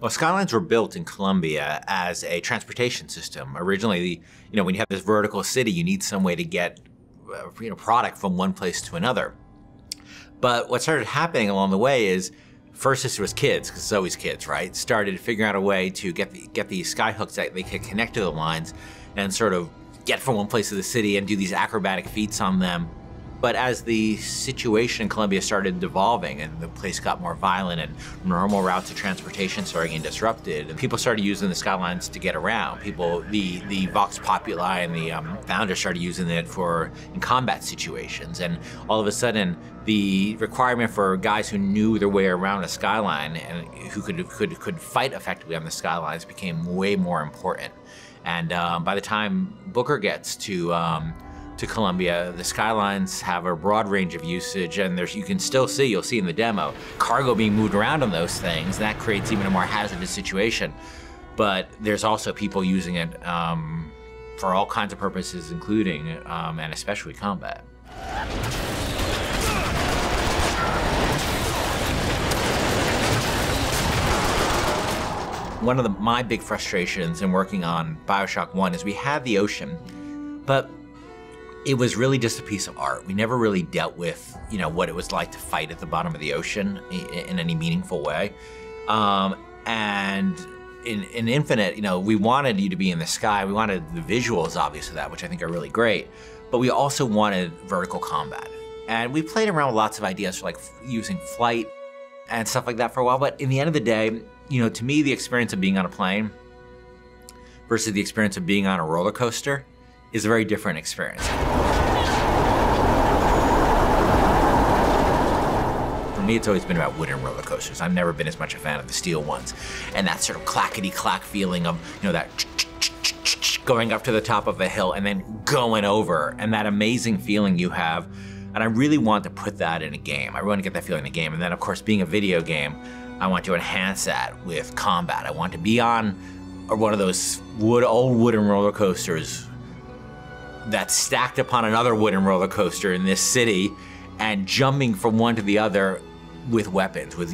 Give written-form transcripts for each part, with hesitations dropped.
Well, Skylines were built in Colombia as a transportation system. Originally, when you have this vertical city, you need some way to get product from one place to another. But what started happening along the way is, first this was kids, because it's always kids, right? Started figuring out a way to get these skyhooks that they could connect to the lines and sort of get from one place to the city and do these acrobatic feats on them. But as the situation in Colombia started devolving and the place got more violent and normal routes of transportation started getting disrupted, and people started using the Skylines to get around. The Vox Populi and the founders started using it in combat situations. And all of a sudden, the requirement for guys who knew their way around a skyline and who could fight effectively on the Skylines became way more important. And by the time Booker gets to Colombia, the Skylines have a broad range of usage, and you'll see in the demo, cargo being moved around on those things. That creates even a more hazardous situation. But there's also people using it for all kinds of purposes, including and especially combat. One of my big frustrations in working on Bioshock 1 is we had the ocean, but it was really just a piece of art. We never really dealt with, what it was like to fight at the bottom of the ocean in any meaningful way. And in Infinite, we wanted you to be in the sky. We wanted the visuals, obviously, of that, which I think are really great. But we also wanted vertical combat. And we played around with lots of ideas for like using flight and stuff like that for a while. But in the end of the day, to me, the experience of being on a plane versus the experience of being on a roller coaster is a very different experience. For me, it's always been about wooden roller coasters. I've never been as much a fan of the steel ones. And that sort of clackety-clack feeling of, that going up to the top of a hill and then going over, and that amazing feeling you have. And I really want to put that in a game. I really want to get that feeling in a game. And then, of course, being a video game, I want to enhance that with combat. I want to be on one of those old wooden roller coasters that's stacked upon another wooden roller coaster in this city and jumping from one to the other with weapons, with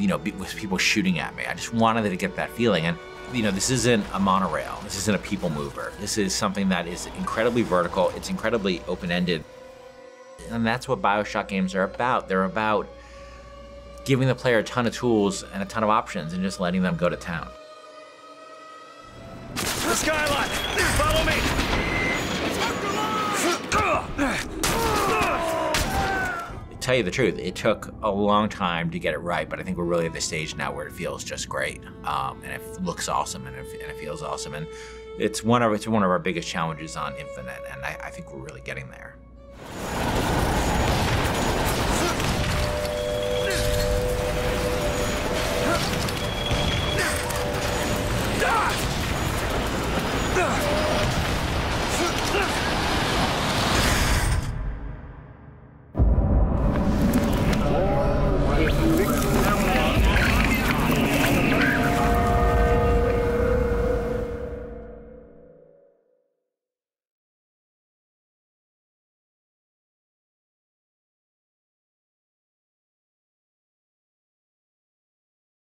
people shooting at me. I just wanted to get that feeling. And this isn't a monorail. This isn't a people mover. This is something that is incredibly vertical. It's incredibly open-ended. And that's what Bioshock games are about. They're about giving the player a ton of tools and a ton of options and just letting them go to town. The Skyline! Follow me! To tell you the truth, it took a long time to get it right, but I think we're really at the stage now where it feels just great. And it looks awesome and it feels awesome. And it's one of our biggest challenges on Infinite, and I think we're really getting there.